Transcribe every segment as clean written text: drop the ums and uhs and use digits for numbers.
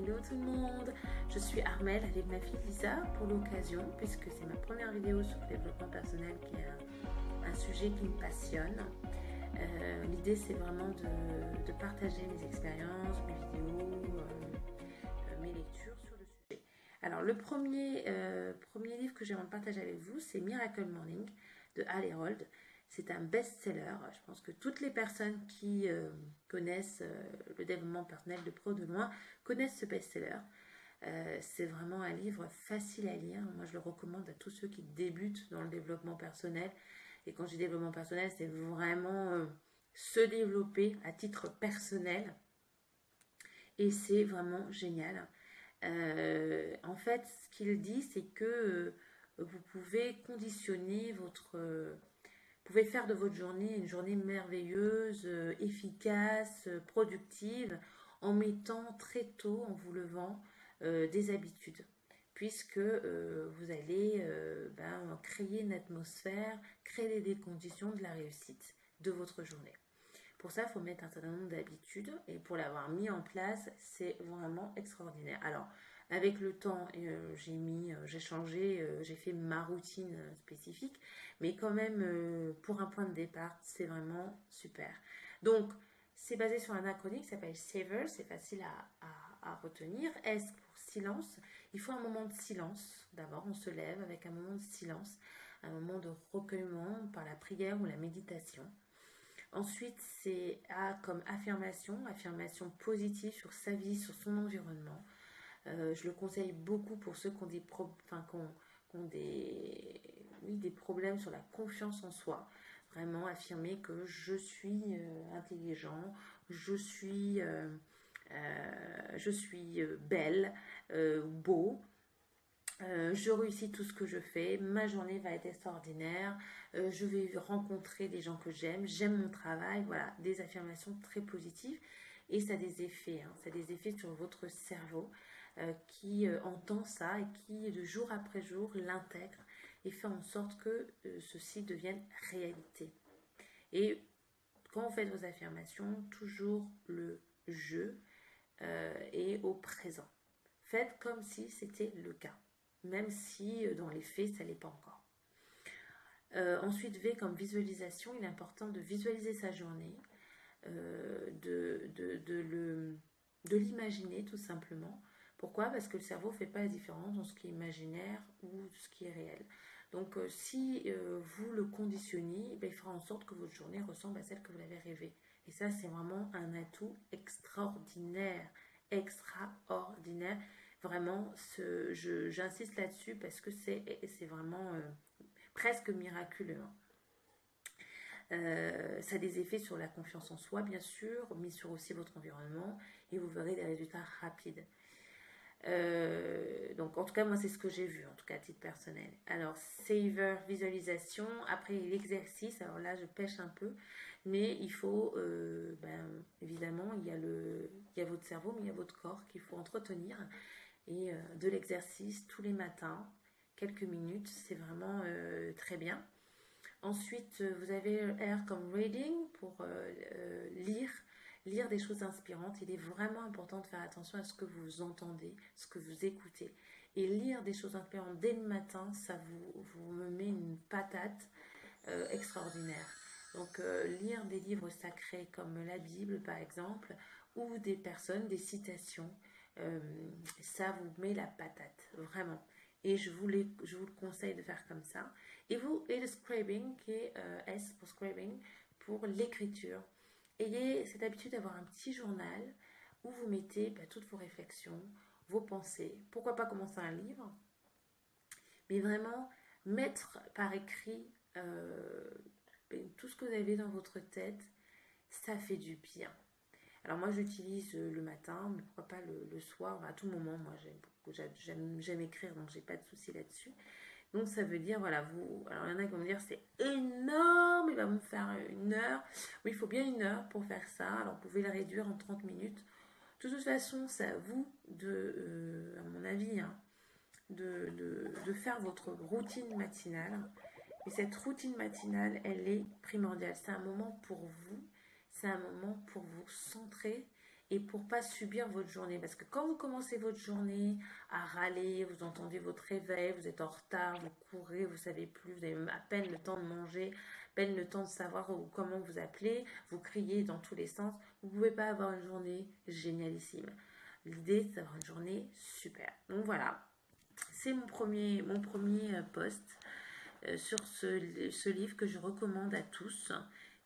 Hello tout le monde, je suis Armelle avec ma fille Lisa pour l'occasion, puisque c'est ma première vidéo sur le développement personnel qui est un sujet qui me passionne. L'idée c'est vraiment de partager mes expériences, mes vidéos, mes lectures sur le sujet. Alors le premier livre que j'aimerais partager avec vous, c'est Miracle Morning de Hal Herold. C'est un best-seller. Je pense que toutes les personnes qui connaissent le développement personnel de près ou de loin connaissent ce best-seller. C'est vraiment un livre facile à lire. Moi, je le recommande à tous ceux qui débutent dans le développement personnel. Et quand je dis développement personnel, c'est vraiment se développer à titre personnel. Et c'est vraiment génial. En fait, ce qu'il dit, c'est que vous pouvez conditionner vous pouvez faire de votre journée une journée merveilleuse, efficace, productive, en mettant très tôt, en vous levant, des habitudes. Puisque vous allez créer une atmosphère, créer des conditions de la réussite de votre journée. Pour ça, il faut mettre un certain nombre d'habitudes et pour l'avoir mis en place, c'est vraiment extraordinaire. Alors, avec le temps, j'ai changé, j'ai fait ma routine spécifique, mais quand même, pour un point de départ, c'est vraiment super. Donc, c'est basé sur un acronyme qui s'appelle SAVER, c'est facile à retenir. S pour silence. Il faut un moment de silence. D'abord, on se lève avec un moment de silence, un moment de recueillement par la prière ou la méditation. Ensuite, c'est A comme affirmation positive sur sa vie, sur son environnement. Je le conseille beaucoup pour ceux qui ont des problèmes sur la confiance en soi. Vraiment affirmer que je suis intelligent, je suis belle, beau. Je réussis tout ce que je fais, ma journée va être extraordinaire, je vais rencontrer des gens que j'aime mon travail, voilà, des affirmations très positives et ça a des effets, ça a des effets sur votre cerveau qui entend ça et qui de jour après jour l'intègre et fait en sorte que ceci devienne réalité. Et quand vous faites vos affirmations, toujours le je est au présent. Faites comme si c'était le cas. Même si dans les faits, ça ne l'est pas encore. Ensuite, V comme visualisation, il est important de visualiser sa journée, de l'imaginer tout simplement. Pourquoi? Parce que le cerveau ne fait pas la différence dans ce qui est imaginaire ou ce qui est réel. Donc si vous le conditionnez, il fera en sorte que votre journée ressemble à celle que vous l'avez rêvée. Et ça, c'est vraiment un atout extraordinaire. Extraordinaire. Vraiment, j'insiste là-dessus parce que c'est vraiment presque miraculeux. Ça a des effets sur la confiance en soi, bien sûr, mais sur aussi votre environnement, et vous verrez des résultats rapides. Donc, en tout cas, moi, c'est ce que j'ai vu, en tout cas, à titre personnel. Alors, savor, visualisation. Après, l'exercice. Alors là, je pêche un peu, mais il faut, évidemment, il y a votre cerveau, mais il y a votre corps qu'il faut entretenir. Et de l'exercice tous les matins, quelques minutes, c'est vraiment très bien. Ensuite, vous avez R comme reading pour lire des choses inspirantes. Il est vraiment important de faire attention à ce que vous entendez, ce que vous écoutez. Et lire des choses inspirantes dès le matin, ça vous me met une patate extraordinaire. Donc, lire des livres sacrés comme la Bible, par exemple, ou des personnes, des citations, ça vous met la patate, vraiment. Et je vous le conseille de faire comme ça. Et le scribing, qui est S pour scribing, pour l'écriture. Ayez cette habitude d'avoir un petit journal où vous mettez toutes vos réflexions, vos pensées. Pourquoi pas commencer un livre? Mais vraiment, mettre par écrit tout ce que vous avez dans votre tête, ça fait du bien. Alors moi j'utilise le matin, mais pourquoi pas le soir, à tout moment. Moi j'aime écrire, donc j'ai pas de souci là-dessus. Donc ça veut dire, voilà, alors il y en a qui vont me dire c'est énorme, il va me faire 1 heure. Oui, il faut bien 1 heure pour faire ça, alors vous pouvez le réduire en 30 minutes. De toute façon, c'est à vous à mon avis, de faire votre routine matinale. Et cette routine matinale, elle est primordiale. C'est un moment pour vous, c'est un moment pour vous centrer et pour pas subir votre journée. Parce que quand vous commencez votre journée à râler, vous entendez votre réveil, vous êtes en retard, vous courez, vous savez plus, vous avez à peine le temps de manger, à peine le temps de savoir comment vous appelez, vous criez dans tous les sens, vous pouvez pas avoir une journée génialissime. L'idée, c'est d'avoir une journée super. Donc voilà, c'est mon premier post sur ce livre que je recommande à tous,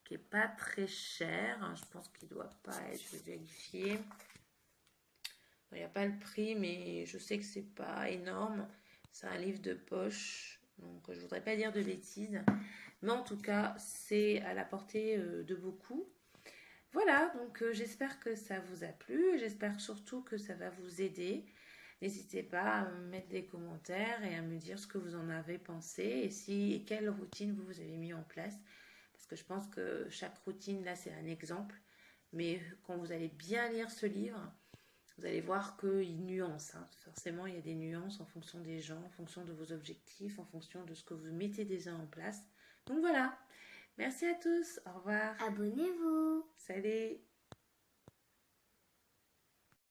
qui est pas très cher. Je pense qu'il doit pas être, je vais vérifier. Il n'y a pas le prix, mais je sais que c'est pas énorme. C'est un livre de poche, donc je voudrais pas dire de bêtises. Mais en tout cas, c'est à la portée de beaucoup. Voilà, donc j'espère que ça vous a plu. J'espère surtout que ça va vous aider. N'hésitez pas à me mettre des commentaires et à me dire ce que vous en avez pensé et quelle routine vous avez mis en place. Parce que je pense que chaque routine, là, c'est un exemple. Mais quand vous allez bien lire ce livre, vous allez voir qu'il nuance. Hein. Forcément, il y a des nuances en fonction des gens, en fonction de vos objectifs, en fonction de ce que vous mettez déjà en place. Donc voilà. Merci à tous. Au revoir. Abonnez-vous. Salut.